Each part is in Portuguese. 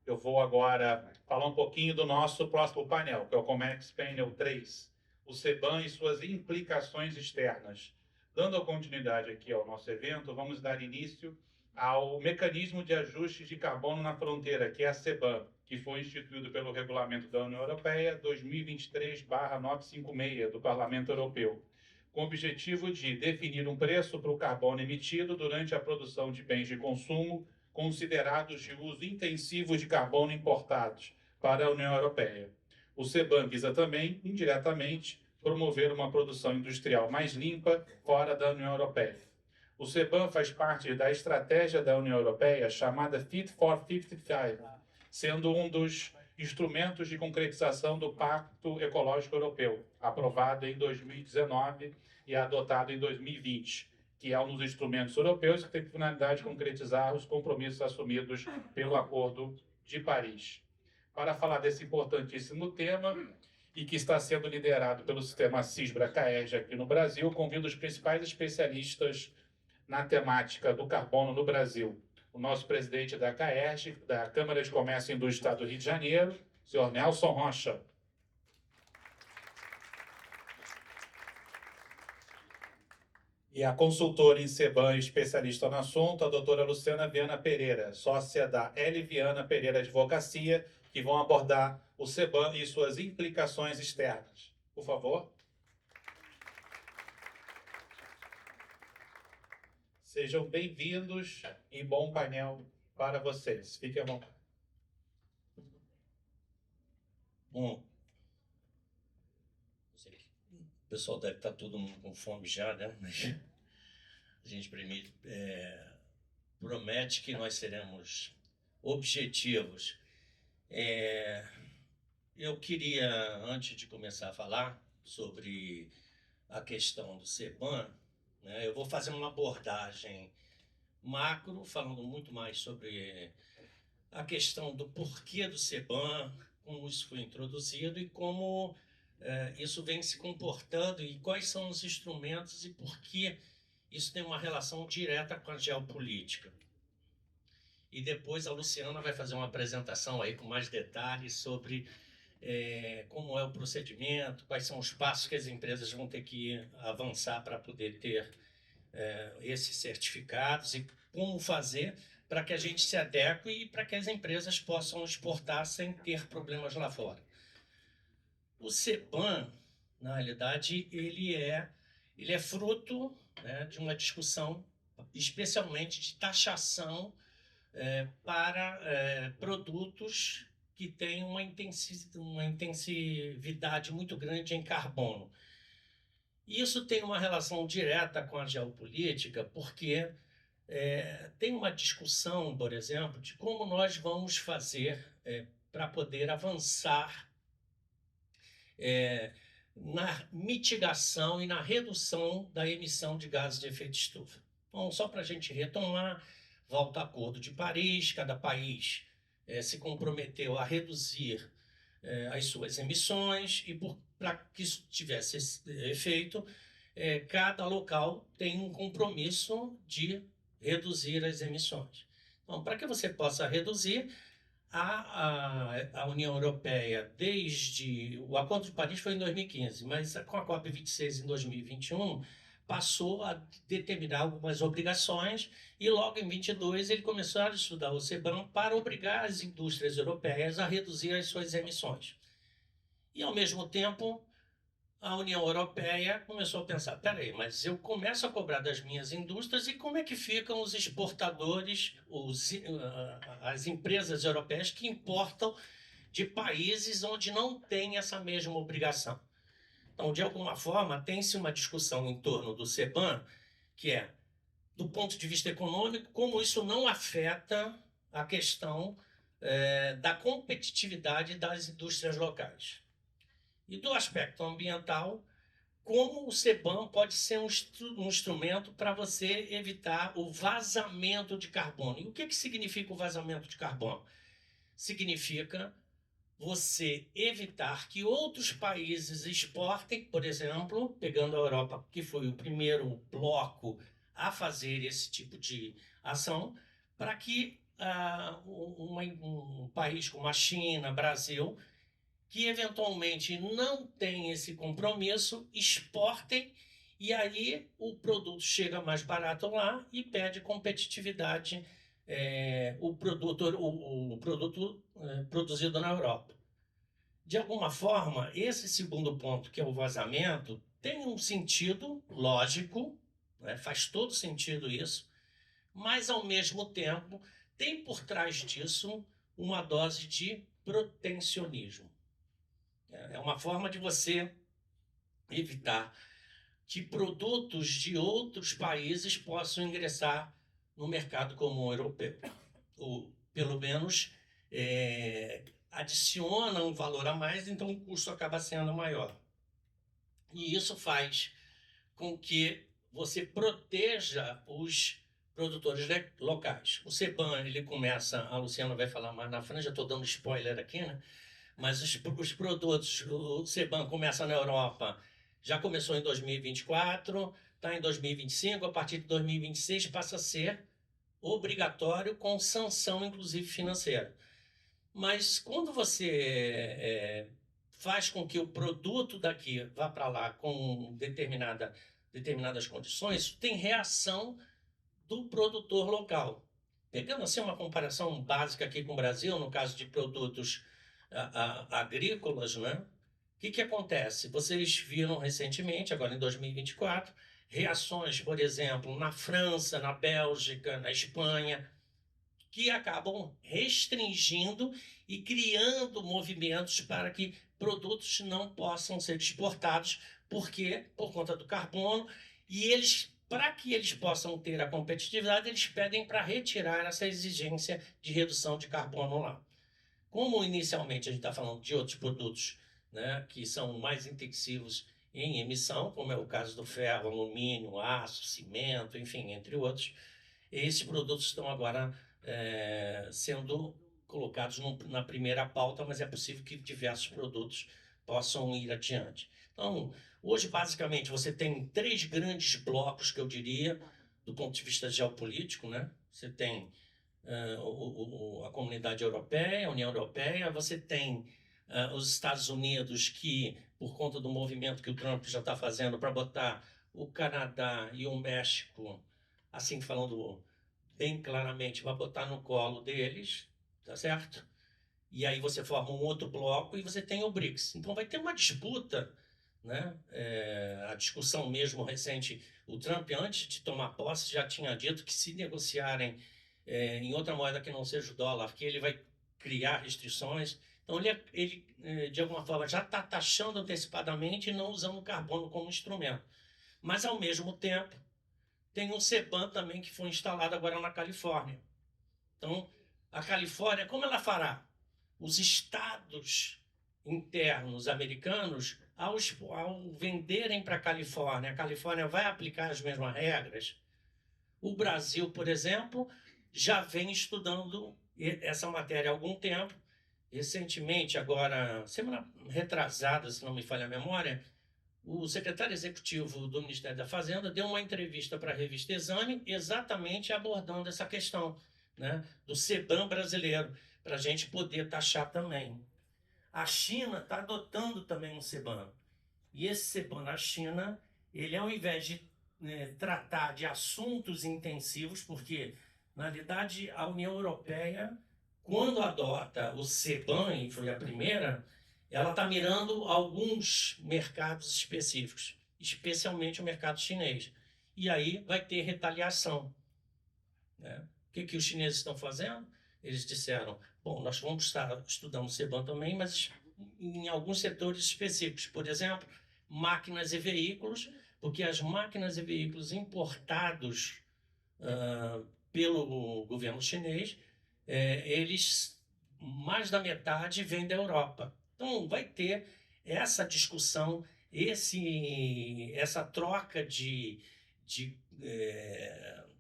Eu vou agora falar um pouquinho do nosso próximo painel, que é o Comex Painel 3, o CBAM e suas implicações externas. Dando continuidade aqui ao nosso evento, vamos dar início ao mecanismo de ajuste de carbono na fronteira, que é a CBAM, que foi instituído pelo Regulamento da União Europeia 2023/956 do Parlamento Europeu, com o objetivo de definir um preço para o carbono emitido durante a produção de bens de consumo considerados de uso intensivo de carbono importados para a União Europeia. O CBAM visa também, indiretamente, promover uma produção industrial mais limpa fora da União Europeia. O CBAM faz parte da estratégia da União Europeia chamada Fit for 55, sendo um dos instrumentos de concretização do Pacto Ecológico Europeu, aprovado em 2019 e adotado em 2020, que é um dos instrumentos europeus que tem por finalidade concretizar os compromissos assumidos pelo Acordo de Paris. Para falar desse importantíssimo tema, e que está sendo liderado pelo sistema CISBRA-CAERJ aqui no Brasil, convido os principais especialistas na temática do carbono no Brasil. O nosso presidente da CAERJ, da Câmara de Comércio e Indústria do Rio de Janeiro, senhor Nelson Rocha. E a consultora em CBAM, especialista no assunto, a doutora Luciana Viana Pereira, sócia da L. Viana Pereira Advocacia, que vão abordar o CBAM e suas implicações externas. Por favor. Sejam bem-vindos e bom painel para vocês. Fiquem à vontade. Bom, o pessoal deve estar todo mundo com fome já, né? Mas a gente promete que nós seremos objetivos. Eu queria, antes de começar a falar sobre a questão do CBAM, né, eu vou fazer uma abordagem macro, falando muito mais sobre a questão do porquê do CBAM, como isso foi introduzido e como isso vem se comportando e quais são os instrumentos e por que isso tem uma relação direta com a geopolítica. E depois a Luciana vai fazer uma apresentação aí com mais detalhes sobre como é o procedimento, quais são os passos que as empresas vão ter que avançar para poder ter esses certificados e como fazer para que a gente se adeque e para que as empresas possam exportar sem ter problemas lá fora. O CBAM, na realidade, ele é fruto, né, de uma discussão, especialmente de taxação para produtos que têm uma intensividade muito grande em carbono. Isso tem uma relação direta com a geopolítica, porque tem uma discussão, por exemplo, de como nós vamos fazer para poder avançar na mitigação e na redução da emissão de gases de efeito estufa. Então, só para a gente retomar, volta ao Acordo de Paris, cada país se comprometeu a reduzir as suas emissões e para que isso tivesse esse efeito, cada local tem um compromisso de reduzir as emissões. Então, para que você possa reduzir, a União Europeia, desde o Acordo de Paris foi em 2015, mas com a COP26 em 2021, passou a determinar algumas obrigações e logo em 22 ele começou a estudar o CBAM para obrigar as indústrias europeias a reduzir as suas emissões. E, ao mesmo tempo, a União Europeia começou a pensar, peraí, mas eu começo a cobrar das minhas indústrias e como é que ficam os exportadores, as empresas europeias que importam de países onde não tem essa mesma obrigação? Então, de alguma forma, tem-se uma discussão em torno do CBAM, que é, do ponto de vista econômico, como isso não afeta a questão da competitividade das indústrias locais. E do aspecto ambiental, como o CBAM pode ser um instrumento para você evitar o vazamento de carbono. E o que significa o vazamento de carbono? Significa você evitar que outros países exportem, por exemplo, pegando a Europa, que foi o primeiro bloco a fazer esse tipo de ação, para que um país como a China, Brasil, que eventualmente não tem esse compromisso, exportem e aí o produto chega mais barato lá e perde competitividade, o produto produzido na Europa. De alguma forma, esse segundo ponto, que é o vazamento, tem um sentido lógico, né? Faz todo sentido isso, mas ao mesmo tempo tem por trás disso uma dose de protecionismo. É uma forma de você evitar que produtos de outros países possam ingressar no mercado comum europeu. Ou, pelo menos, adiciona um valor a mais, então o custo acaba sendo maior. E isso faz com que você proteja os produtores locais. O CBAM, ele começa, a Luciana vai falar mais na frente, já estou dando spoiler aqui, né? Mas os produtos, o CBAM começa na Europa, já começou em 2024, está em 2025, a partir de 2026 passa a ser obrigatório com sanção, inclusive financeira. Mas quando você faz com que o produto daqui vá para lá com determinadas condições, tem reação do produtor local. Pegando assim uma comparação básica aqui com o Brasil, no caso de produtos agrícolas, né? O que acontece? Vocês viram recentemente, agora em 2024, reações, por exemplo, na França, na Bélgica, na Espanha, que acabam restringindo e criando movimentos para que produtos não possam ser exportados, porque por conta do carbono, e eles, para que eles possam ter a competitividade, eles pedem para retirar essa exigência de redução de carbono lá. Como inicialmente a gente está falando de outros produtos, né, que são mais intensivos em emissão, como é o caso do ferro, alumínio, aço, cimento, enfim, entre outros, esses produtos estão agora sendo colocados na primeira pauta, mas é possível que diversos produtos possam ir adiante. Então, hoje, basicamente, você tem 3 grandes blocos, que eu diria, do ponto de vista geopolítico, né? Você tem a Comunidade Europeia, a União Europeia, você tem os Estados Unidos, que, por conta do movimento que o Trump já está fazendo para botar o Canadá e o México, assim falando bem claramente, vai botar no colo deles, tá certo? E aí você forma um outro bloco e você tem o BRICS. Então vai ter uma disputa, né? A discussão mesmo recente, o Trump, antes de tomar posse, já tinha dito que se negociarem em outra moeda que não seja o dólar, que ele vai criar restrições. Então ele de alguma forma, já está taxando antecipadamente e não usando o carbono como instrumento. Mas, ao mesmo tempo, tem um CBAM também que foi instalado agora na Califórnia. Então, a Califórnia, como ela fará? Os estados internos americanos, ao venderem para a Califórnia vai aplicar as mesmas regras. O Brasil, por exemplo, já vem estudando essa matéria há algum tempo. Recentemente, agora, semana retrasada, se não me falha a memória, o secretário executivo do Ministério da Fazenda deu uma entrevista para a revista Exame, exatamente abordando essa questão, né, do CBAM brasileiro, para a gente poder taxar também. A China está adotando também um CBAM. E esse CBAM na China, ele ao invés de tratar de assuntos intensivos, porque, na realidade, a União Europeia, quando adota o CBAM, e foi a primeira, ela está mirando alguns mercados específicos, especialmente o mercado chinês. E aí vai ter retaliação, né? O que os chineses estão fazendo? Eles disseram, bom, nós vamos estar estudando o CBAM também, mas em alguns setores específicos. Por exemplo, máquinas e veículos, porque as máquinas e veículos importados pelo governo chinês, eles, mais da metade, vêm da Europa. Então, vai ter essa discussão, essa troca de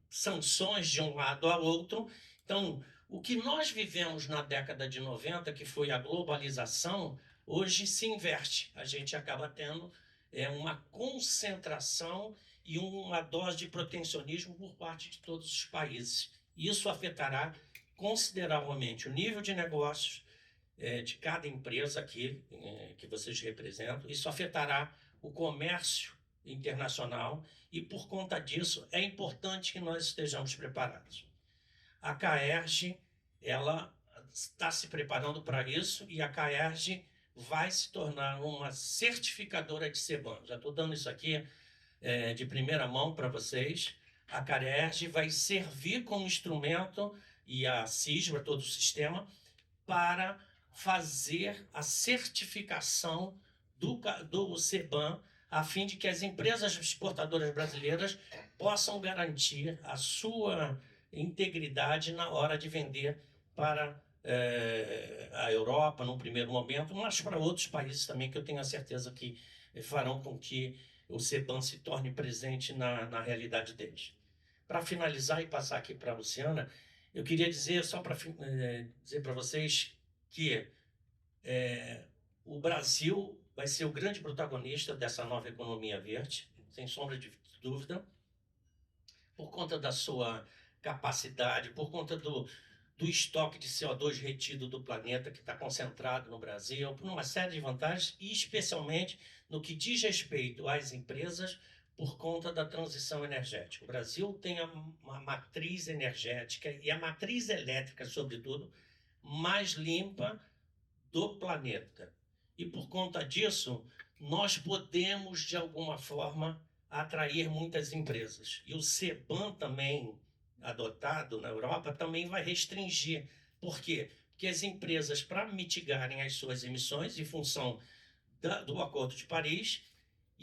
sanções de um lado ao outro. Então, o que nós vivemos na década de 90, que foi a globalização, hoje se inverte. A gente acaba tendo uma concentração e uma dose de protecionismo por parte de todos os países. Isso afetará consideravelmente o nível de negócios de cada empresa aqui que vocês representam. Isso afetará o comércio internacional e, por conta disso, é importante que nós estejamos preparados. A CAERJ, ela está se preparando para isso e a CAERJ vai se tornar uma certificadora de CBAM. Já estou dando isso aqui de primeira mão para vocês. A CAERJ vai servir como instrumento, e a CISBRA, todo o sistema, para fazer a certificação do CBAM, a fim de que as empresas exportadoras brasileiras possam garantir a sua integridade na hora de vender para a Europa, num primeiro momento, mas para outros países também, que eu tenho a certeza que farão com que o CBAM se torne presente na realidade deles. Para finalizar e passar aqui para a Luciana, eu queria dizer, só para dizer para vocês, que o Brasil vai ser o grande protagonista dessa nova economia verde, sem sombra de dúvida, por conta da sua capacidade, por conta do estoque de CO2 retido do planeta, que está concentrado no Brasil, por uma série de vantagens, e especialmente no que diz respeito às empresas, por conta da transição energética. O Brasil tem uma matriz energética e a matriz elétrica, sobretudo, mais limpa do planeta. E por conta disso, nós podemos, de alguma forma, atrair muitas empresas. E o CBAM também, adotado na Europa, também vai restringir. Por quê? Porque as empresas, para mitigarem as suas emissões, em função do Acordo de Paris,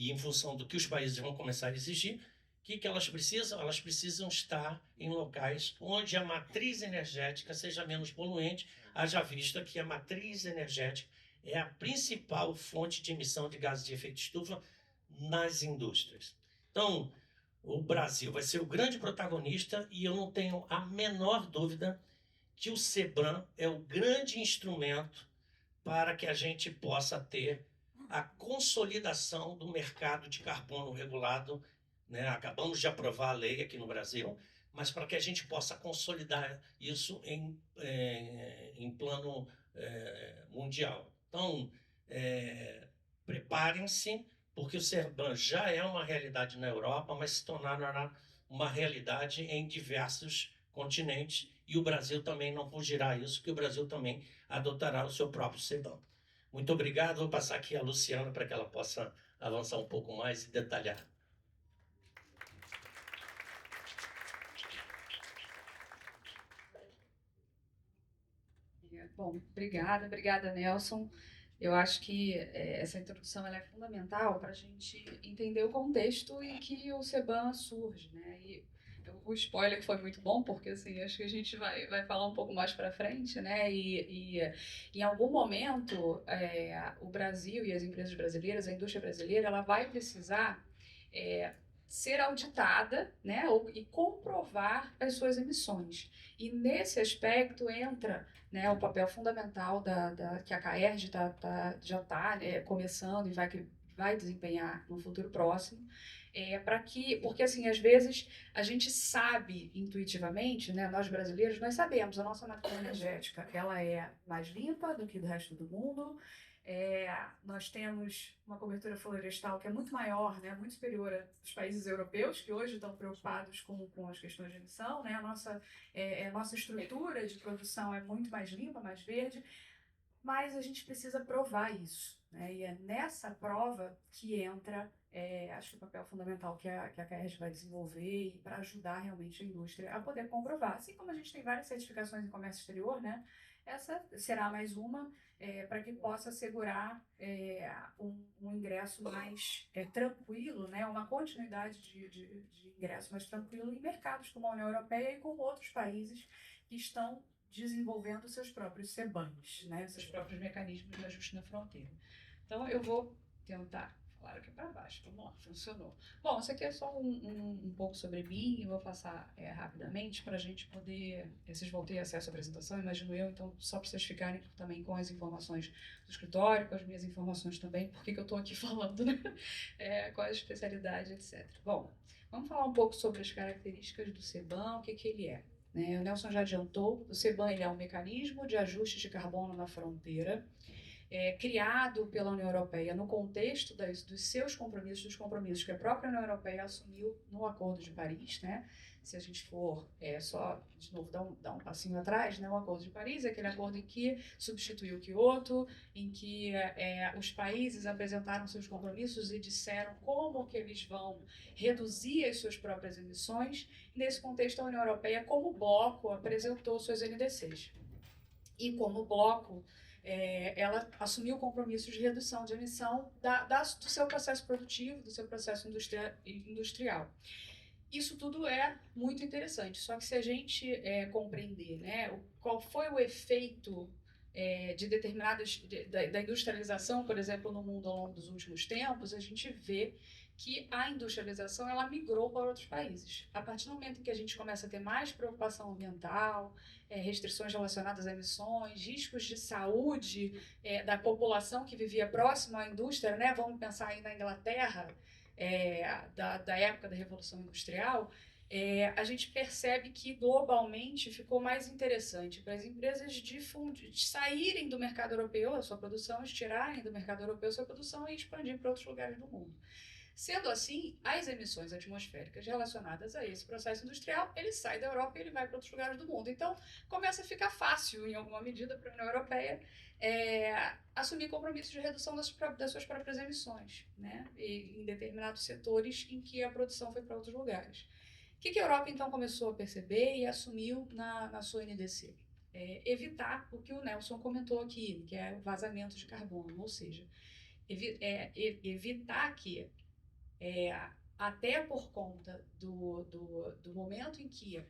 e em função do que os países vão começar a exigir, o que elas precisam? Elas precisam estar em locais onde a matriz energética seja menos poluente, haja vista que a matriz energética é a principal fonte de emissão de gases de efeito estufa nas indústrias. Então, o Brasil vai ser o grande protagonista e eu não tenho a menor dúvida que o CBAM é o grande instrumento para que a gente possa ter a consolidação do mercado de carbono regulado, né? Acabamos de aprovar a lei aqui no Brasil, mas para que a gente possa consolidar isso em plano mundial. Então, preparem-se, porque o CBAM já é uma realidade na Europa, mas se tornará uma realidade em diversos continentes, e o Brasil também não fugirá a isso, que o Brasil também adotará o seu próprio CBAM. Muito obrigado. Vou passar aqui a Luciana para que ela possa avançar um pouco mais e detalhar. Bom, obrigada, Nelson. Eu acho que essa introdução ela é fundamental para a gente entender o contexto em que o CBAM surge, né? E o spoiler foi muito bom, porque assim, acho que a gente vai falar um pouco mais para frente, né? E em algum momento, o Brasil e as empresas brasileiras, a indústria brasileira, ela vai precisar ser auditada, né? E comprovar as suas emissões. E nesse aspecto entra, né, o papel fundamental que a CAERJ já está começando e vai desempenhar no futuro próximo, porque assim, às vezes a gente sabe intuitivamente, né, nós brasileiros, nós sabemos, a nossa matriz energética, ela é mais limpa do que do resto do mundo, nós temos uma cobertura florestal que é muito maior, né, muito superior aos países europeus, que hoje estão preocupados com as questões de emissão, né, a nossa estrutura de produção é muito mais limpa, mais verde, mas a gente precisa provar isso, né, e é nessa prova que entra, acho que o papel fundamental que a CAERJ vai desenvolver e para ajudar realmente a indústria a poder comprovar. Assim como a gente tem várias certificações em comércio exterior, né, essa será mais uma, para que possa assegurar um ingresso mais tranquilo, né, uma continuidade de ingresso mais tranquilo em mercados como a União Europeia e como outros países que estão desenvolvendo seus próprios CBAMs, né, seus próprios mecanismos de ajuste na fronteira. Então, eu vou tentar falar aqui para baixo. Vamos lá, funcionou. Bom, isso aqui é só um pouco sobre mim, eu vou passar rapidamente para a gente poder. Vocês vão ter acesso à apresentação, imagino eu, então, só para vocês ficarem também com as informações do escritório, com as minhas informações também, por que eu estou aqui falando, né? Qual a especialidade, etc. Bom, vamos falar um pouco sobre as características do CBAM, o que ele é. né? O Nelson já adiantou, o CBAM ele é um mecanismo de ajuste de carbono na fronteira, criado pela União Europeia no contexto dos seus compromissos, dos compromissos que a própria União Europeia assumiu no Acordo de Paris, né? Se a gente for só, de novo, dar um passinho atrás, né? O Acordo de Paris é aquele acordo em que substituiu o Kyoto, em que os países apresentaram seus compromissos e disseram como que eles vão reduzir as suas próprias emissões. Nesse contexto, a União Europeia, como bloco, apresentou suas NDCs. E como bloco, ela assumiu o compromisso de redução de emissão do seu processo produtivo, do seu processo industrial. Isso tudo é muito interessante, só que se a gente compreender, né, qual foi o efeito de determinadas da industrialização, por exemplo, no mundo ao longo dos últimos tempos, a gente vê que a industrialização ela migrou para outros países. A partir do momento em que a gente começa a ter mais preocupação ambiental, restrições relacionadas a emissões, riscos de saúde da população que vivia próximo à indústria, né? Vamos pensar aí na Inglaterra, da época da Revolução Industrial, a gente percebe que globalmente ficou mais interessante para as empresas de saírem do mercado europeu a sua produção, tirarem do mercado europeu a sua produção e expandir para outros lugares do mundo. Sendo assim, as emissões atmosféricas relacionadas a esse processo industrial, ele sai da Europa e ele vai para outros lugares do mundo. Então, começa a ficar fácil, em alguma medida, para a União Europeia assumir compromissos de redução das suas próprias emissões, né? Em determinados setores em que a produção foi para outros lugares. O que a Europa, então, começou a perceber e assumiu na sua NDC? Evitar o que o Nelson comentou aqui, que é o vazamento de carbono, ou seja, evitar que até por conta do momento em que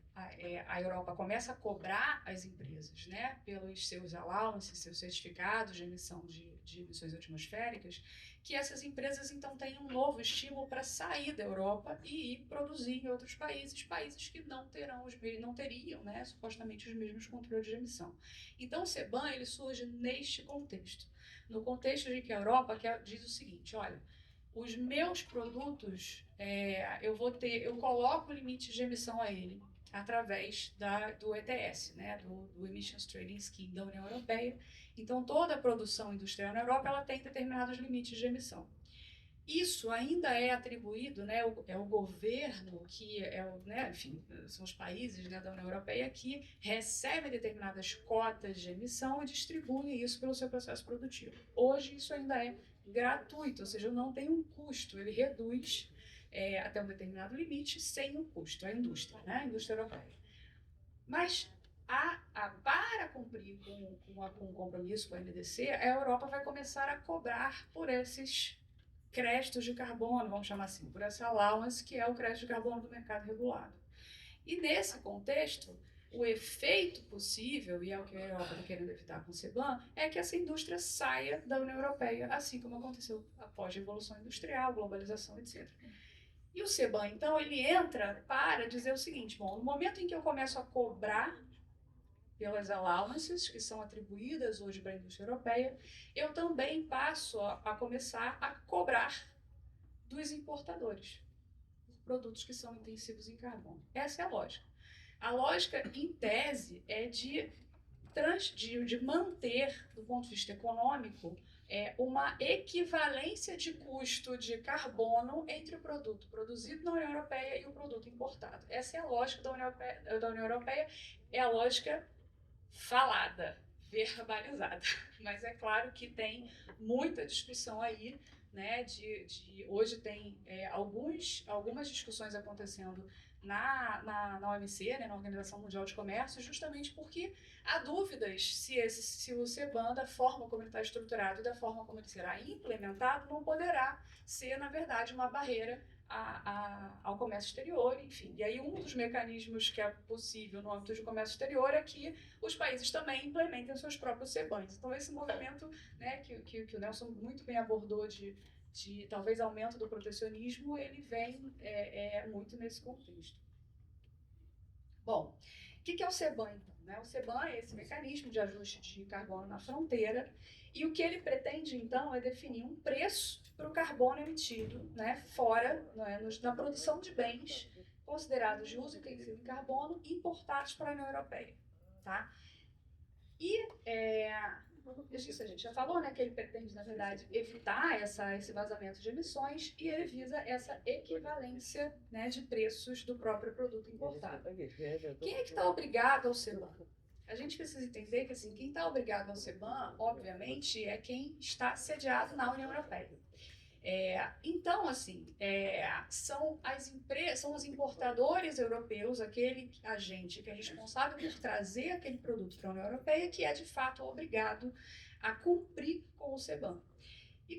a Europa começa a cobrar as empresas, né, pelos seus allowances, seus certificados de emissão de emissões atmosféricas, que essas empresas então tenham um novo estímulo para sair da Europa e ir produzir em outros países que não teriam, né, supostamente os mesmos controles de emissão. Então o CBAM ele surge neste contexto, no contexto de que a Europa diz o seguinte: olha, os meus produtos, eu coloco limites de emissão a ele através do ETS, né, do Emissions Trading Scheme da União Europeia. Então, toda a produção industrial na Europa ela tem determinados limites de emissão. Isso ainda é atribuído, né, é o governo que né, enfim, são os países, né, da União Europeia que recebem determinadas cotas de emissão e distribuem isso pelo seu processo produtivo. Hoje isso ainda é gratuito, ou seja, não tem um custo, ele reduz até um determinado limite sem um custo, a indústria, né, a indústria europeia. Mas para cumprir com o compromisso com a NDC, a Europa vai começar a cobrar por esses créditos de carbono, vamos chamar assim, por essa allowance que é o crédito de carbono do mercado regulado. E nesse contexto, o efeito possível, e é o que a Europa está querendo evitar com o CBAM, é que essa indústria saia da União Europeia, assim como aconteceu após a Revolução Industrial, globalização, etc. E o CBAM, então, ele entra para dizer o seguinte: bom, no momento em que eu começo a cobrar pelas allowances que são atribuídas hoje para a indústria europeia, eu também passo a começar a cobrar dos importadores por produtos que são intensivos em carbono. Essa é a lógica. A lógica, em tese, é de manter, do ponto de vista econômico, uma equivalência de custo de carbono entre o produto produzido na União Europeia e o produto importado. Essa é a lógica da União Europeia, é a lógica falada, verbalizada. Mas é claro que tem muita discussão aí, né? Hoje tem algumas discussões acontecendo na OMC, né, na Organização Mundial de Comércio, justamente porque há dúvidas se o CBAM, da forma como ele está estruturado e da forma como ele será implementado, não poderá ser, na verdade, uma barreira ao comércio exterior, enfim. E aí um dos mecanismos que é possível no âmbito de comércio exterior é que os países também implementem seus próprios CBAMs. Então esse movimento, né, que o Nelson muito bem abordou de talvez aumento do protecionismo, ele vem muito nesse contexto. Bom, o que é o CBAM, então? Né? O CBAM é esse mecanismo de ajuste de carbono na fronteira, e o que ele pretende, então, é definir um preço para o carbono emitido, né, fora, né, na produção de bens considerados de uso intensivo em carbono importados para a União Europeia, tá? E isso a gente já falou, né, que ele pretende, na verdade, evitar esse vazamento de emissões e ele visa essa equivalência, né, de preços do próprio produto importado. Quem é que está obrigado ao CBAM? A gente precisa entender que assim, quem está obrigado ao CBAM, obviamente, é quem está sediado na União Europeia. Então, assim, são os importadores europeus, aquele agente que é responsável por trazer aquele produto para a União Europeia, que é de fato obrigado a cumprir com o CBAM. E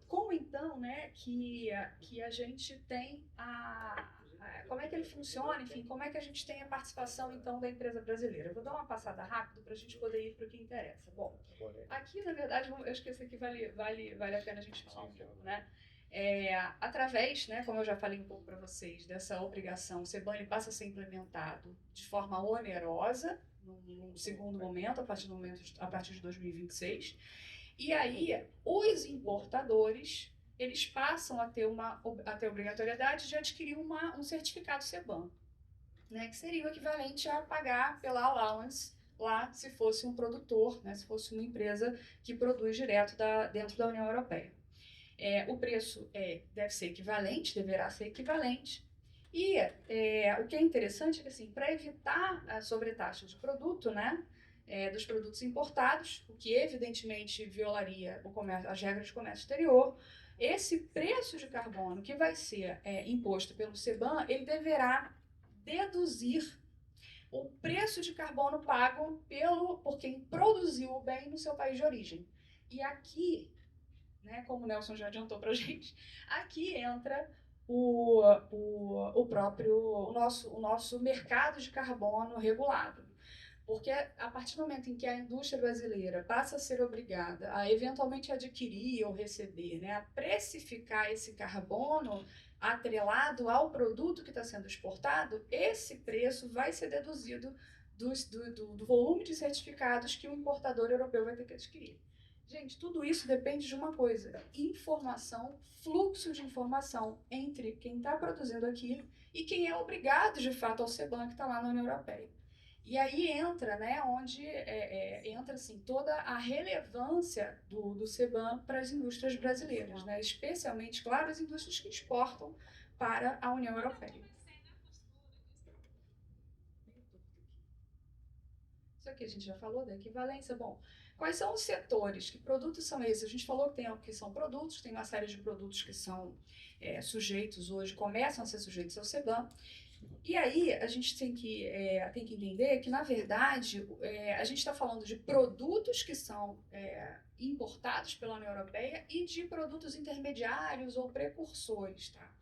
como então, né, que a gente tem como é que ele funciona, enfim, como é que a gente tem a participação, então, da empresa brasileira? Eu vou dar uma passada rápida para a gente poder ir para o que interessa. Bom, aqui, na verdade, eu acho que esse aqui vale a pena a gente falar um pouco, né? Através, né, como eu já falei um pouco para vocês, dessa obrigação, o CBAM ele passa a ser implementado de forma onerosa, num segundo momento, a partir de 2026, e aí os importadores eles passam a ter a obrigatoriedade de adquirir um certificado CBAM, né, que seria o equivalente a pagar pela allowance lá se fosse um produtor, né, se fosse uma empresa que produz direto dentro da União Europeia. O preço deverá ser equivalente. E o que é interessante é que, assim, para evitar a sobretaxa de produto, né, dos produtos importados, o que evidentemente violaria as regras de comércio exterior, esse preço de carbono que vai ser imposto pelo CBAM, ele deverá deduzir o preço de carbono pago por quem produziu o bem no seu país de origem. E aqui, né, como o Nelson já adiantou para a gente, aqui entra o nosso mercado de carbono regulado. Porque a partir do momento em que a indústria brasileira passa a ser obrigada a eventualmente adquirir ou receber, né, a precificar esse carbono atrelado ao produto que está sendo exportado, esse preço vai ser deduzido do volume de certificados que o importador europeu vai ter que adquirir. Gente, tudo isso depende de uma coisa: informação, fluxo de informação entre quem está produzindo aquilo e quem é obrigado, de fato, ao CBAM que está lá na União Europeia. E aí entra, né, onde entra assim, toda a relevância do CBAM para as indústrias brasileiras, né, especialmente, claro, as indústrias que exportam para a União Europeia. Isso aqui a gente já falou da equivalência. Bom, quais são os setores? Que produtos são esses? A gente falou que são produtos, tem uma série de produtos que são sujeitos hoje, começam a ser sujeitos ao CBAM. E aí a gente tem que entender que, na verdade, a gente está falando de produtos que são importados pela União Europeia e de produtos intermediários ou precursores, tá?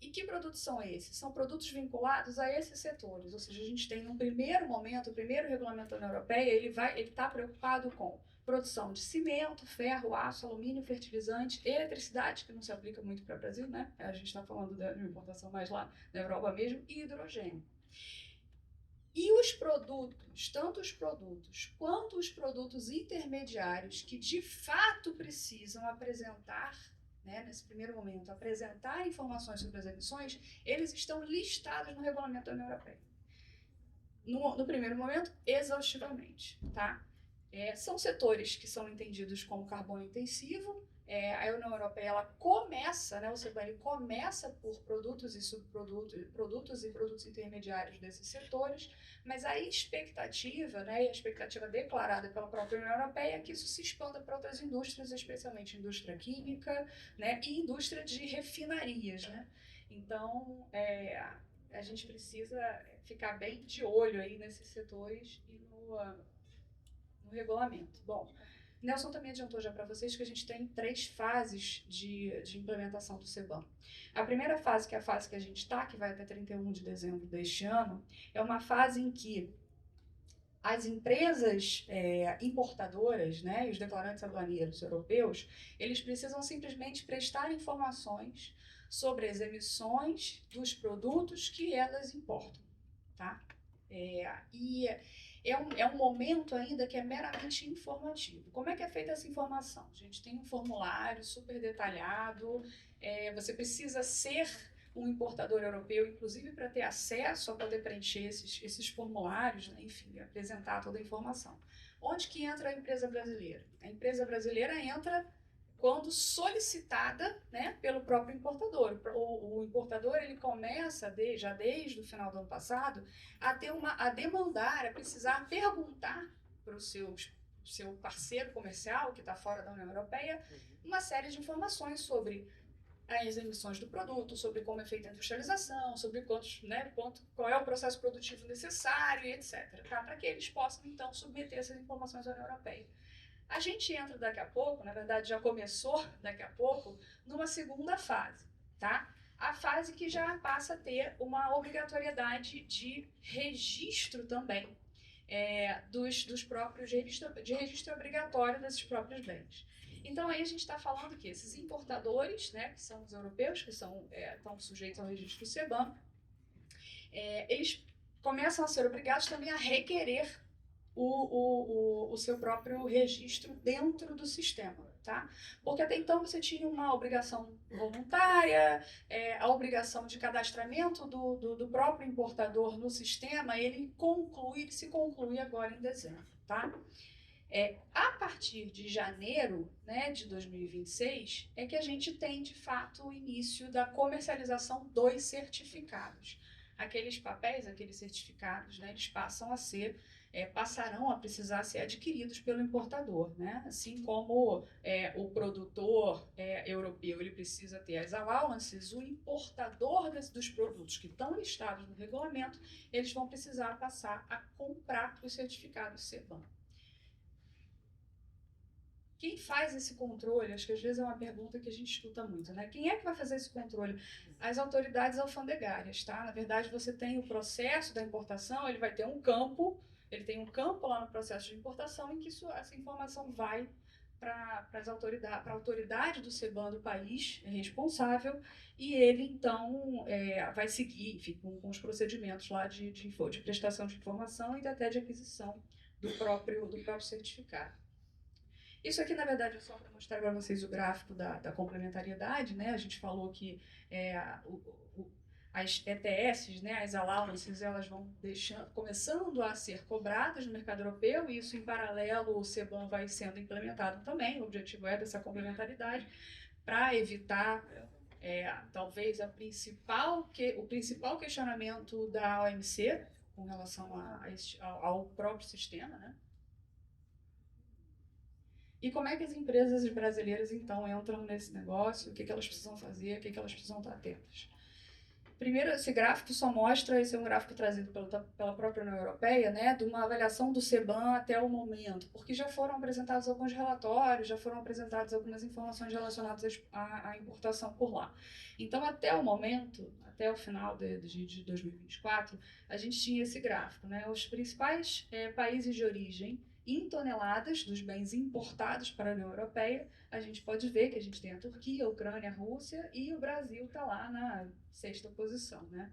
E que produtos são esses? São produtos vinculados a esses setores, ou seja, a gente tem, num primeiro momento, o primeiro regulamento da União Europeia, ele está preocupado com produção de cimento, ferro, aço, alumínio, fertilizante, eletricidade, que não se aplica muito para o Brasil, né? A gente está falando de uma importação mais lá na Europa mesmo, e hidrogênio. E os produtos, tanto os produtos quanto os produtos intermediários que de fato precisam apresentar, né, nesse primeiro momento, apresentar informações sobre as emissões, eles estão listados no regulamento da União Europeia. No primeiro momento, exaustivamente, tá? São setores que são entendidos como carbono intensivo. A União Europeia ela começa, né, o CBAM começa por produtos e subprodutos, produtos e produtos intermediários desses setores, mas a expectativa, né, e a expectativa declarada pela própria União Europeia é que isso se expanda para outras indústrias, especialmente indústria química, né, e indústria de refinarias, né? Então, a gente precisa ficar bem de olho aí nesses setores e no regulamento. Bom, Nelson também adiantou já para vocês que a gente tem 3 fases de implementação do CBAM. A primeira fase, que é a fase que a gente está, que vai até 31 de dezembro deste ano, é uma fase em que as empresas importadoras, né, e os declarantes aduaneiros europeus, eles precisam simplesmente prestar informações sobre as emissões dos produtos que elas importam, tá? E é um momento ainda que é meramente informativo. Como é que é feita essa informação? A gente tem um formulário super detalhado, você precisa ser um importador europeu, inclusive para ter acesso a poder preencher esses formulários, né, enfim, apresentar toda a informação. Onde que entra a empresa brasileira? A empresa brasileira entra quando solicitada, né, pelo próprio importador. O importador ele começa, já desde o final do ano passado, a demandar, a precisar perguntar para o seu parceiro comercial, que está fora da União Europeia, uma série de informações sobre as emissões do produto, sobre como é feita a industrialização, sobre qual é o processo produtivo necessário, etc. Tá? Para que eles possam, então, submeter essas informações à União Europeia. A gente entra daqui a pouco, na verdade já começou daqui a pouco, numa segunda fase, tá? A fase que já passa a ter uma obrigatoriedade de registro também, dos próprios de registro obrigatório desses próprios bens. Então aí a gente está falando que esses importadores, né, que são os europeus, que estão sujeitos ao registro CBAM, eles começam a ser obrigados também a requerer o seu próprio registro dentro do sistema, tá? Porque até então você tinha uma obrigação voluntária, a obrigação de cadastramento do próprio importador no sistema, ele se conclui agora em dezembro, tá? A partir de janeiro, né, de 2026, é que a gente tem, de fato, o início da comercialização dos certificados. Aqueles papéis, aqueles certificados, né, eles passarão a precisar ser adquiridos pelo importador, né? Assim como o produtor europeu ele precisa ter as allowances, o importador dos produtos que estão listados no regulamento, eles vão precisar passar a comprar os certificados CBAM. Quem faz esse controle? Acho que às vezes é uma pergunta que a gente escuta muito, né? Quem é que vai fazer esse controle? As autoridades alfandegárias, tá? Na verdade, você tem o processo da importação, ele vai ter um campo, ele tem um campo lá no processo de importação em que essa informação vai para a autoridade do CBAM do país responsável e ele, então, vai seguir, enfim, com os procedimentos lá de prestação de informação e até de aquisição do próprio certificado. Isso aqui, na verdade, é só para mostrar para vocês o gráfico da complementariedade, né? A gente falou que as ETS, né, as allowances, elas vão começando a ser cobradas no mercado europeu, e isso, em paralelo, o CBAM vai sendo implementado também. O objetivo é dessa complementaridade para evitar, talvez, o principal questionamento da OMC com relação ao próprio sistema, né? E como é que as empresas brasileiras, então, entram nesse negócio? O que elas precisam fazer? O que elas precisam estar atentas? Primeiro, esse gráfico só mostra, esse é um gráfico trazido pela própria União Europeia, né, de uma avaliação do CBAM até o momento, porque já foram apresentados alguns relatórios, já foram apresentadas algumas informações relacionadas à importação por lá. Então, até o momento, até o final de 2024, a gente tinha esse gráfico, né, os principais países de origem em toneladas dos bens importados para a União Europeia. A gente pode ver que a gente tem a Turquia, a Ucrânia, a Rússia, e o Brasil está lá na 6ª posição, né?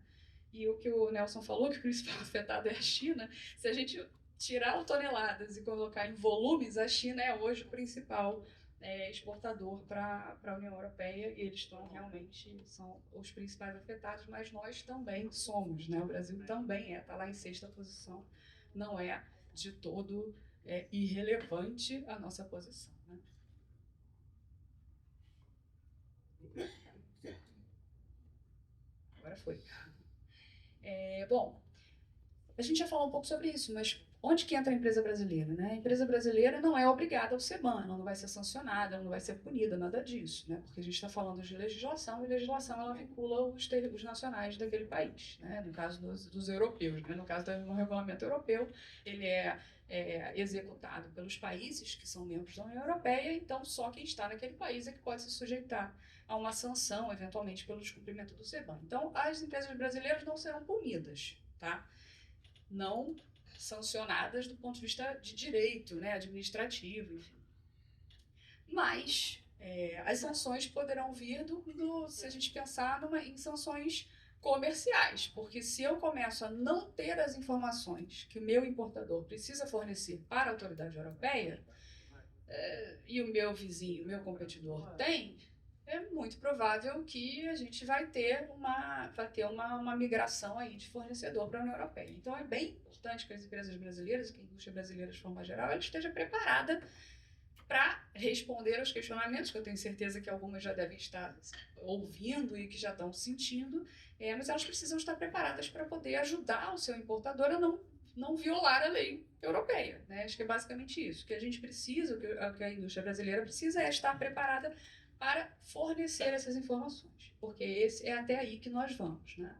E o que o Nelson falou, que o principal afetado é a China, se a gente tirar o toneladas e colocar em volumes, a China é hoje o principal exportador para a União Europeia, e eles são os principais afetados, mas nós também somos, né? O Brasil também está lá em 6ª posição, não é de todo irrelevante a nossa posição, né? Agora foi. Bom, a gente já falou um pouco sobre isso, mas onde que entra a empresa brasileira, né? A empresa brasileira não é obrigada ao CBAM, ela não vai ser sancionada, ela não vai ser punida, nada disso, né? Porque a gente está falando de legislação, e legislação ela vincula os nacionais daquele país, né? No caso dos europeus, né? No caso do regulamento europeu, ele é executado pelos países que são membros da União Europeia, então só quem está naquele país é que pode se sujeitar a uma sanção, eventualmente, pelo descumprimento do CBAM. Então, as empresas brasileiras não serão punidas, tá? Não sancionadas do ponto de vista de direito, né, administrativo, enfim. Mas as sanções poderão vir se a gente pensar em sanções comerciais, porque se eu começo a não ter as informações que o meu importador precisa fornecer para a autoridade europeia, e o meu vizinho, o meu competidor tem, é muito provável que a gente vai ter uma migração aí de fornecedor para a União Europeia. Então, é bem importante que as empresas brasileiras, que a indústria brasileira de forma geral, ela esteja preparada para responder aos questionamentos, que eu tenho certeza que algumas já devem estar ouvindo e que já estão sentindo, mas elas precisam estar preparadas para poder ajudar o seu importador a não violar a lei europeia, né? Acho que é basicamente isso. O que a gente precisa, o que a indústria brasileira precisa é estar preparada para fornecer essas informações, porque esse é até aí que nós vamos, né?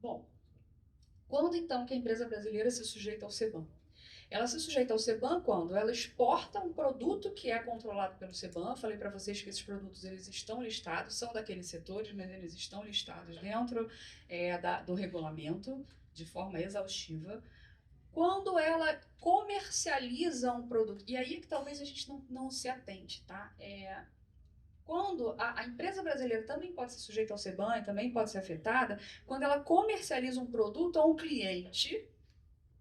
Bom, quando então que a empresa brasileira se sujeita ao CBAM? Ela se sujeita ao CBAM quando ela exporta um produto que é controlado pelo CBAM. Falei para vocês que esses produtos eles estão listados, são daqueles setores, mas eles estão listados dentro do regulamento de forma exaustiva. Quando ela comercializa um produto, e aí que talvez a gente não se atente, tá? Quando a empresa brasileira também pode ser sujeita ao CBAM e também pode ser afetada, quando ela comercializa um produto a um cliente,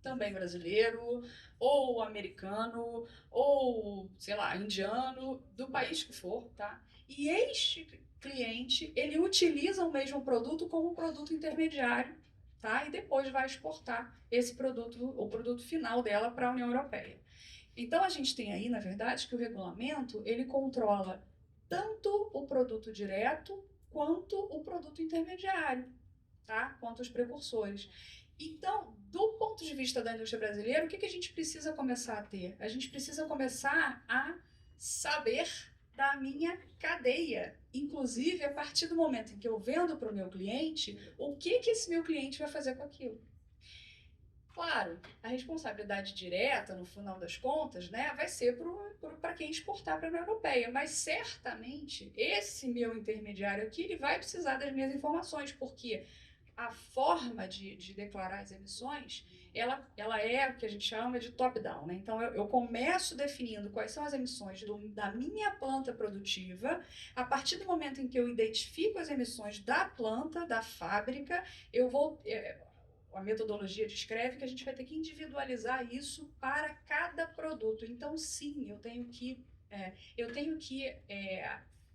também brasileiro, ou americano, ou, sei lá, indiano, do país que for, tá? E este cliente, ele utiliza o mesmo produto como um produto intermediário, tá? E depois vai exportar esse produto, o produto final dela para a União Europeia. Então, a gente tem aí, na verdade, que o regulamento, ele controla tanto o produto direto quanto o produto intermediário, tá? Quanto os precursores. Então, do ponto de vista da indústria brasileira, o que a gente precisa começar a ter? A gente precisa começar a saber da minha cadeia. Inclusive, a partir do momento em que eu vendo para o meu cliente, o que esse meu cliente vai fazer com aquilo? Claro, a responsabilidade direta, no final das contas, né, vai ser para quem exportar para a União Europeia. Mas, certamente, esse meu intermediário aqui ele vai precisar das minhas informações, porque a forma de declarar as emissões, ela é o que a gente chama de top-down, né? Então, eu começo definindo quais são as emissões da minha planta produtiva. A partir do momento em que eu identifico as emissões da planta, da fábrica, eu vou... A metodologia descreve que a gente vai ter que individualizar isso para cada produto. Então, sim, eu tenho que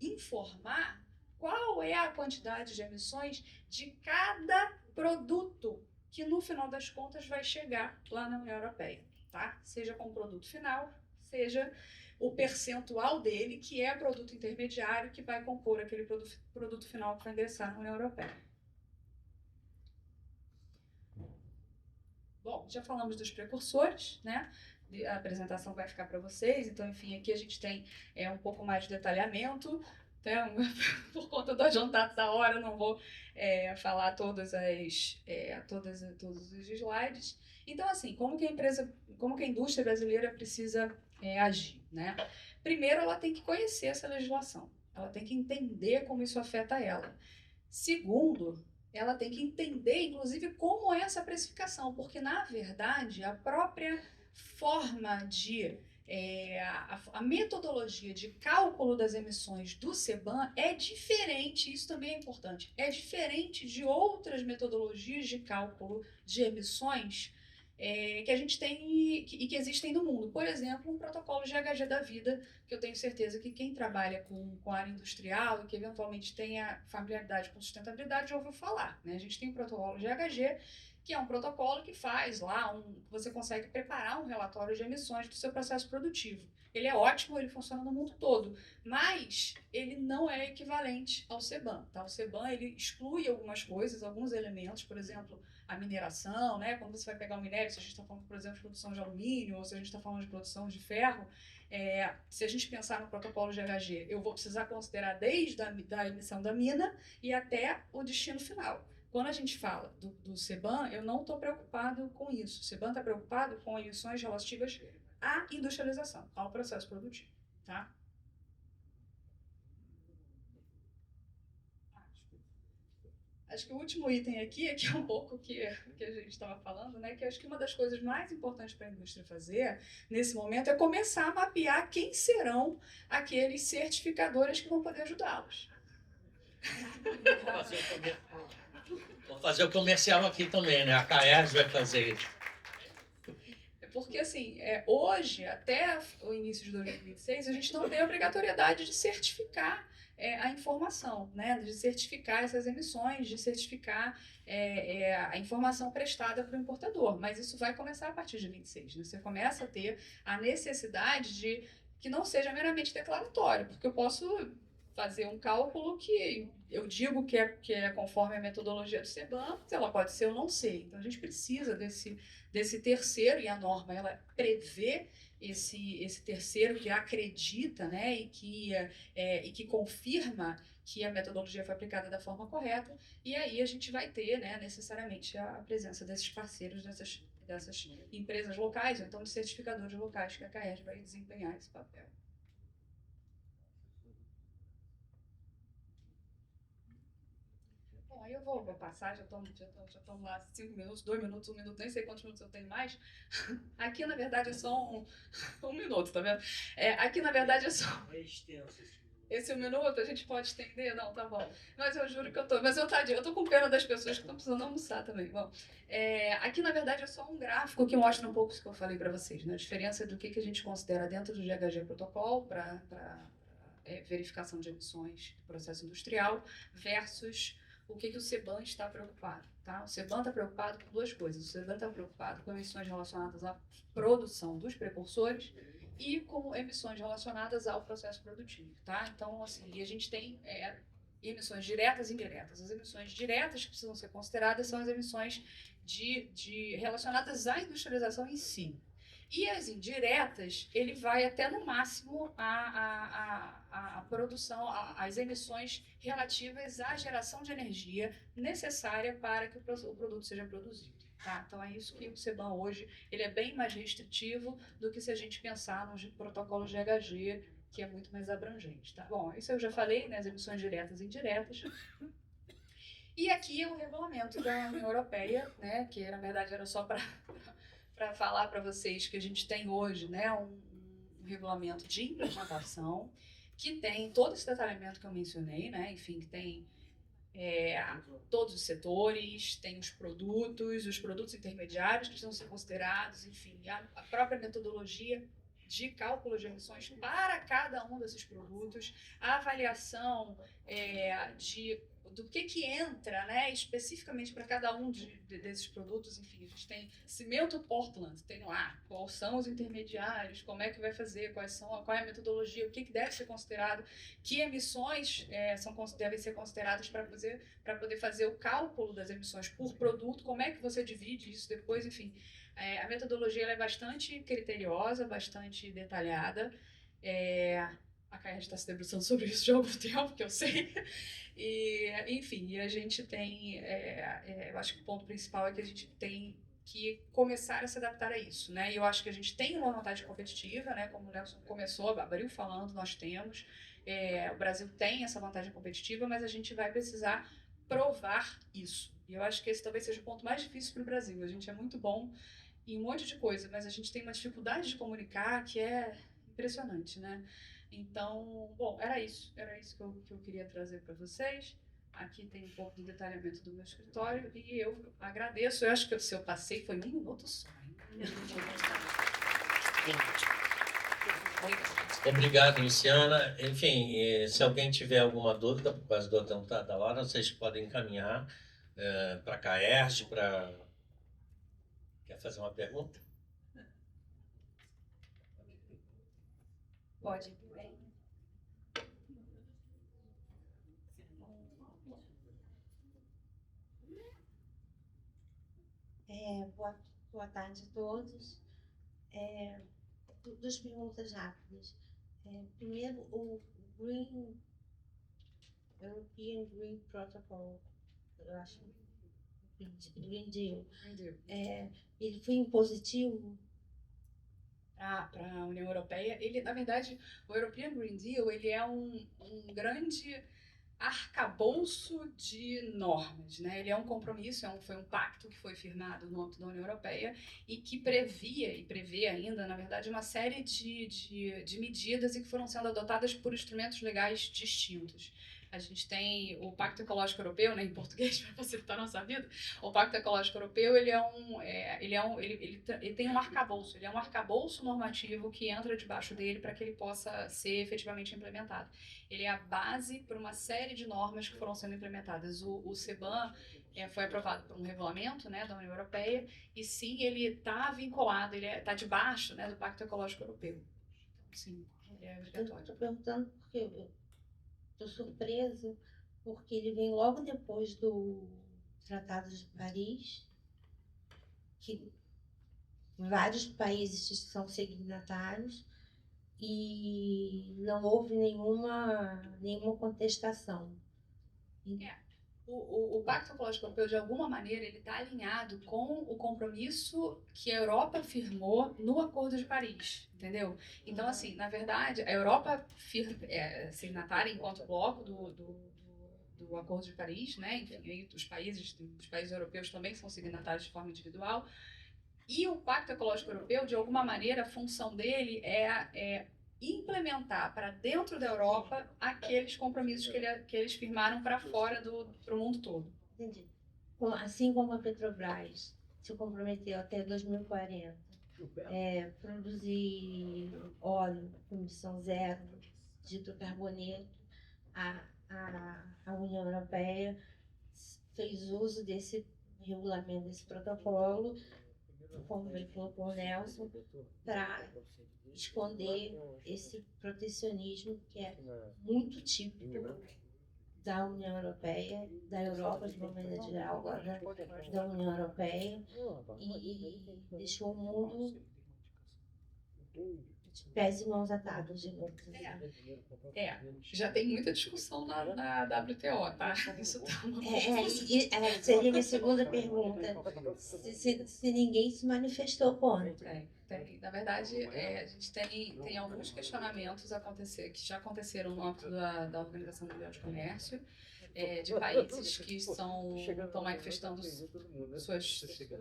informar qual é a quantidade de emissões de cada produto que, no final das contas, vai chegar lá na União Europeia, tá? Seja com o produto final, seja o percentual dele, que é produto intermediário, que vai compor aquele produto final que vai ingressar na União Europeia. Bom, já falamos dos precursores, né? A apresentação vai ficar para vocês, então, enfim, aqui a gente tem um pouco mais de detalhamento. Então, por conta do adiantado da hora, não vou falar todos os slides. Então, assim, como que a indústria brasileira precisa agir, né? Primeiro, ela tem que conhecer essa legislação, ela tem que entender como isso afeta ela. Segundo, ela tem que entender, inclusive, como é essa precificação, porque, na verdade, a própria forma de... a metodologia de cálculo das emissões do CBAM é diferente, isso também é importante, é diferente de outras metodologias de cálculo de emissões que a gente tem e que existem no mundo. Por exemplo, um protocolo GHG da vida, que eu tenho certeza que quem trabalha com a área industrial e que eventualmente tenha familiaridade com sustentabilidade já ouviu falar, né? A gente tem o protocolo GHG, que é um protocolo que faz lá, você consegue preparar um relatório de emissões do seu processo produtivo. Ele é ótimo, ele funciona no mundo todo, mas ele não é equivalente ao CBAM, tá? O CBAM, ele exclui algumas coisas, alguns elementos, por exemplo, a mineração, né? Quando você vai pegar o minério, se a gente está falando, por exemplo, de produção de alumínio, ou se a gente está falando de produção de ferro, se a gente pensar no protocolo GHG, eu vou precisar considerar desde a emissão da mina e até o destino final. Quando a gente fala do CBAM, eu não estou preocupado com isso. O CBAM está preocupado com emissões relativas à industrialização, ao processo produtivo, tá? Acho que o último item aqui é que é um pouco que a gente estava falando, né? Que acho que uma das coisas mais importantes para a indústria fazer nesse momento é começar a mapear quem serão aqueles certificadores que vão poder ajudá-los. Vou fazer o comercial aqui também, né? A CAERJ vai fazer isso. porque assim, hoje, até o início de 2026, a gente não tem a obrigatoriedade de certificar a informação, né? De certificar essas emissões, de certificar a informação prestada para o importador. Mas isso vai começar a partir de 26, né? Você começa a ter a necessidade de que não seja meramente declaratório, porque eu posso fazer um cálculo que eu digo que é conforme a metodologia do CBAM, mas ela pode ser ou não ser. Então, a gente precisa desse terceiro, e a norma ela prevê esse terceiro que acredita, né, e que confirma que a metodologia foi aplicada da forma correta, e aí a gente vai ter, né, necessariamente a presença desses parceiros, dessas empresas locais, ou então de certificadores locais, que a CAERJ vai desempenhar esse papel. Bom, aí eu vou passar, já estamos lá 5 minutos, 2 minutos, 1 minuto, nem sei quantos minutos eu tenho mais. Aqui, na verdade, é só um minuto, tá vendo? Aqui, na verdade, é só... É extenso Esse 1 minuto a gente pode estender? Não, tá bom. Mas eu juro que eu tô... Mas tadinho, eu tô com pena das pessoas que estão precisando almoçar também. Bom, aqui, na verdade, é só um gráfico que mostra um pouco isso que eu falei para vocês, né? A diferença do que a gente considera dentro do GHG Protocol para verificação de emissões do processo industrial versus o que o CBAM está preocupado. Tá? O CBAM está preocupado com duas coisas. O CBAM está preocupado com emissões relacionadas à produção dos precursores e com emissões relacionadas ao processo produtivo. Tá? Então, assim, e a gente tem emissões diretas e indiretas. As emissões diretas que precisam ser consideradas são as emissões relacionadas à industrialização em si. E as indiretas, ele vai até no máximo a produção, as emissões relativas à geração de energia necessária para que o produto seja produzido. Tá? Então é isso que o CBAM hoje ele é bem mais restritivo do que se a gente pensar no protocolo GHG, que é muito mais abrangente. Tá? Bom, isso eu já falei, né, as emissões diretas e indiretas. E aqui é o regulamento da União Europeia, né, que na verdade era só para falar para vocês que a gente tem hoje, né, um regulamento de implementação que tem todo esse detalhamento que eu mencionei, né, enfim, que tem todos os setores, tem os produtos intermediários que precisam ser considerados, enfim, a própria metodologia de cálculo de emissões para cada um desses produtos, a avaliação do que entra, né, especificamente para cada um desses produtos. Enfim, a gente tem cimento Portland, tem lá quais são os intermediários, como é que vai fazer, qual é a metodologia, o que deve ser considerado, que emissões devem ser consideradas para poder fazer o cálculo das emissões por produto, como é que você divide isso depois, enfim. A metodologia ela é bastante criteriosa, bastante detalhada. A CAERJ está se debruçando sobre isso já há algum tempo, que eu sei. E, enfim, a gente tem... eu acho que o ponto principal é que a gente tem que começar a se adaptar a isso, né? E eu acho que a gente tem uma vantagem competitiva, né? Como o Nelson abriu falando, nós temos. O Brasil tem essa vantagem competitiva, mas a gente vai precisar provar isso. E eu acho que esse talvez seja o ponto mais difícil para o Brasil. A gente é muito bom em um monte de coisa, mas a gente tem uma dificuldade de comunicar que é impressionante, né? Então, bom, era isso que eu queria trazer para vocês. Aqui tem um pouco do detalhamento do meu escritório e eu agradeço. Eu acho que se eu passei foi 1 minuto só. Obrigado, Luciana. Enfim, se alguém tiver alguma dúvida por causa da hora, vocês podem encaminhar para a CAERJ, Quer fazer uma pergunta? Pode. Boa tarde a todos. Duas perguntas rápidas. Primeiro, o European Green Protocol, eu acho, Green Deal, ele foi impositivo? Para a União Europeia, na verdade, o European Green Deal ele é um grande arcabouço de normas, né? Ele é um compromisso, foi um pacto que foi firmado no âmbito da União Europeia e que previa e prevê ainda, na verdade, uma série de medidas e que foram sendo adotadas por instrumentos legais distintos. A gente tem o Pacto Ecológico Europeu, né, em português, para facilitar a nossa vida. O Pacto Ecológico Europeu, ele tem um arcabouço, ele é um arcabouço normativo que entra debaixo dele para que ele possa ser efetivamente implementado. Ele é a base para uma série de normas que foram sendo implementadas. O CBAM foi aprovado por um regulamento, né, da União Europeia, e sim, ele está vinculado, ele está debaixo, né, do Pacto Ecológico Europeu. Então, sim, ele é Eu obrigatório. estou perguntando porque eu estou surpresa, porque ele vem logo depois do Tratado de Paris, que vários países são signatários e não houve nenhuma contestação. O Pacto Ecológico Europeu, de alguma maneira, ele está alinhado com o compromisso que a Europa firmou no Acordo de Paris, entendeu? Então, assim, na verdade, a Europa é signatária enquanto bloco do Acordo de Paris, né? Enfim, aí os países europeus também são signatários de forma individual. E o Pacto Ecológico Europeu, de alguma maneira, a função dele é implementar para dentro da Europa aqueles compromissos que eles firmaram para fora para o mundo todo. Entendi. Assim como a Petrobras se comprometeu até 2040 produzir óleo com emissão zero de hidrocarboneto, a União Europeia fez uso desse regulamento, desse protocolo, como ele colocou o Nelson, para esconder esse protecionismo que é muito típico da União Europeia, da Europa de uma maneira geral, agora da União Europeia, e deixou o mundo de pés e mãos atados, digamos assim. Já tem muita discussão na WTO, tá? Isso tá seria minha segunda pergunta. Se ninguém se manifestou contra. Tem. Na verdade, a gente tem alguns questionamentos que já aconteceram no âmbito da Organização Mundial de Comércio, de países que estão manifestando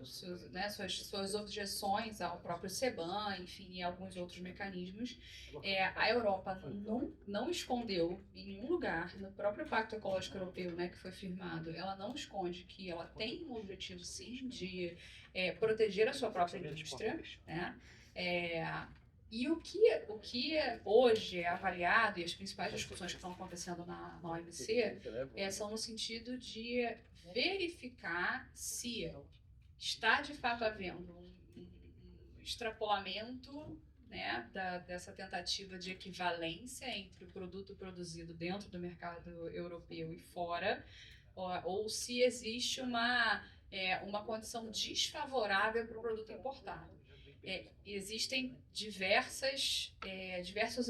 suas objeções ao próprio CBAM, enfim, e alguns outros mecanismos. A Europa não escondeu em nenhum lugar, no próprio Pacto Ecológico Europeu, né, que foi firmado, ela não esconde que ela tem um objetivo, sim, de proteger a sua própria indústria, né? E o que hoje é avaliado, e as principais discussões que estão acontecendo na OMC, são no sentido de verificar se está de fato havendo um extrapolamento, né, dessa tentativa de equivalência entre o produto produzido dentro do mercado europeu e fora, ou se existe uma condição desfavorável para o produto importado. Existem diversos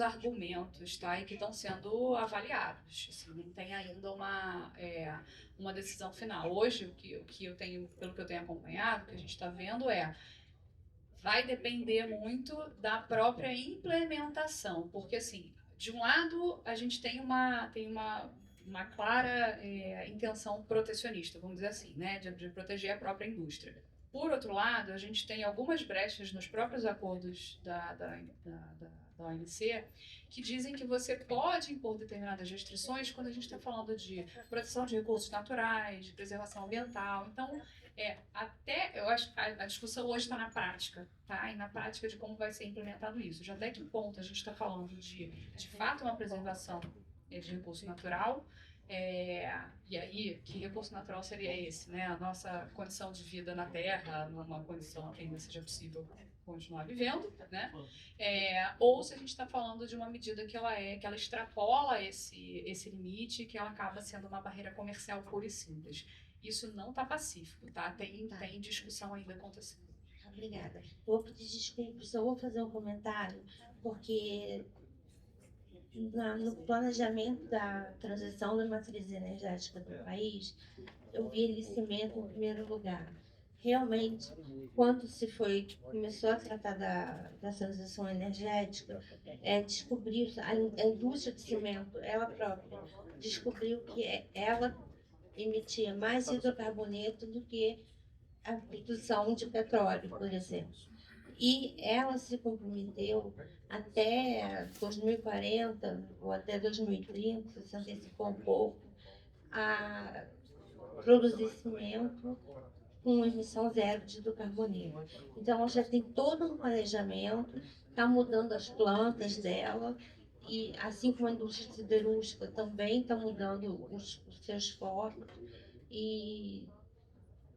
argumentos, tá, e que estão sendo avaliados. Assim, não tem ainda uma decisão final. Hoje, pelo que eu tenho acompanhado, o que a gente está vendo vai depender muito da própria implementação, porque assim, de um lado a gente tem uma clara intenção protecionista, vamos dizer assim, né, de proteger a própria indústria. Por outro lado, a gente tem algumas brechas nos próprios acordos da OMC que dizem que você pode impor determinadas restrições quando a gente está falando de proteção de recursos naturais, de preservação ambiental. Então, eu acho que a discussão hoje está na prática, tá? E na prática de como vai ser implementado isso. Já até que ponto a gente está falando de fato, uma preservação de recurso natural. E aí, que recurso natural seria esse, né? A nossa condição de vida na Terra, numa condição que ainda seja possível continuar vivendo, né? Ou se a gente está falando de uma medida que ela extrapola esse limite, que ela acaba sendo uma barreira comercial pura e simples. Isso não está pacífico, tá? Tem discussão ainda acontecendo. Obrigada. Vou pedir desculpas, só vou fazer um comentário, porque no planejamento da transição da matriz energética do país, eu vi envelhecimento em primeiro lugar. Realmente, quando começou a tratar da transição energética, descobriu, a indústria de cimento, ela própria, descobriu que ela emitia mais hidrocarboneto do que a produção de petróleo, por exemplo. E ela se comprometeu até 2040 ou até 2030, se antecipou um pouco, a produzir cimento com emissão zero de hidrocarboneiro. Então, ela já tem todo um planejamento, está mudando as plantas dela, e assim como a indústria siderúrgica também está mudando os seus focos, e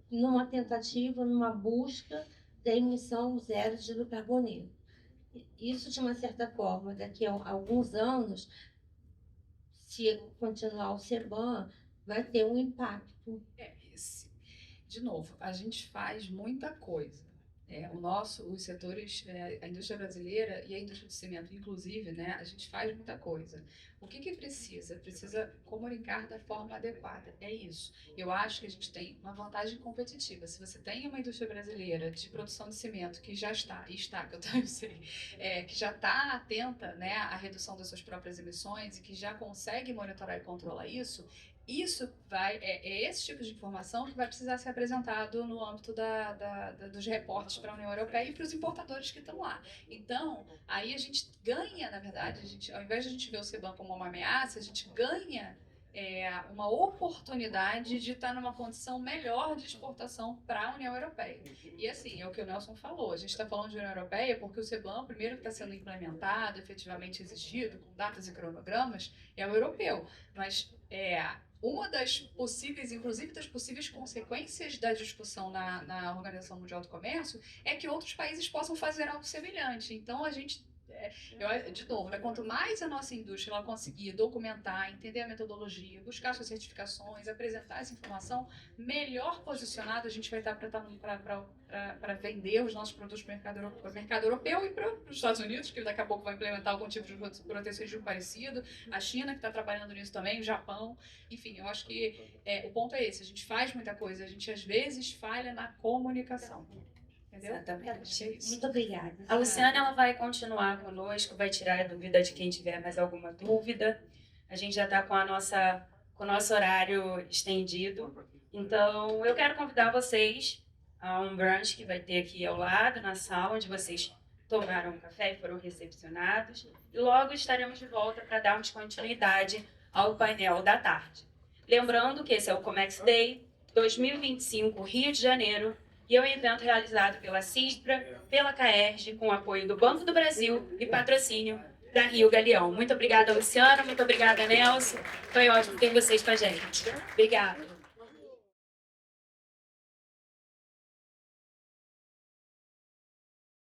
numa tentativa, numa busca da emissão zero de hidrocarboneiro. Isso, de uma certa forma, daqui a alguns anos, se continuar o CBAM, vai ter um impacto. De novo, a gente faz muita coisa. Os setores, a indústria brasileira e a indústria de cimento, inclusive, né, a gente faz muita coisa. O que precisa? Precisa comunicar da forma adequada. É isso. Eu acho que a gente tem uma vantagem competitiva. Se você tem uma indústria brasileira de produção de cimento que já que eu também sei, que já está atenta, né, à redução das suas próprias emissões e que já consegue monitorar e controlar isso esse tipo de informação que vai precisar ser apresentado no âmbito dos reportes para a União Europeia e para os importadores que estão lá. Então, aí a gente ganha, na verdade, ao invés de a gente ver o CBAM como uma ameaça, a gente ganha uma oportunidade de estar numa condição melhor de exportação para a União Europeia. E assim, é o que o Nelson falou, a gente está falando de União Europeia porque o CBAM, primeiro que está sendo implementado, efetivamente exigido, com datas e cronogramas, é o europeu. Mas uma das possíveis, inclusive das possíveis consequências da discussão na Organização Mundial do Comércio é que outros países possam fazer algo semelhante. Então, a gente, de novo, né, quanto mais a nossa indústria ela conseguir documentar, entender a metodologia, buscar suas certificações, apresentar essa informação, melhor posicionado a gente vai estar para vender os nossos produtos para o mercado europeu e para os Estados Unidos, que daqui a pouco vai implementar algum tipo de protecionismo parecido, a China, que está trabalhando nisso também, o Japão. Enfim, eu acho que o ponto é esse, a gente faz muita coisa, a gente às vezes falha na comunicação. Entendeu? Exatamente. É isso. Muito obrigada. A Luciana ela vai continuar conosco, vai tirar a dúvida de quem tiver mais alguma dúvida. A gente já está com o nosso horário estendido. Então, eu quero convidar vocês a um brunch que vai ter aqui ao lado, na sala, onde vocês tomaram um café e foram recepcionados. E logo estaremos de volta para darmos continuidade ao painel da tarde. Lembrando que esse é o Comex Day 2025, Rio de Janeiro, e é um evento realizado pela CISPRA, pela CAERJ, com apoio do Banco do Brasil e patrocínio da Rio Galeão. Muito obrigada, Luciana. Muito obrigada, Nelson. Foi ótimo ter vocês com a gente. Obrigada.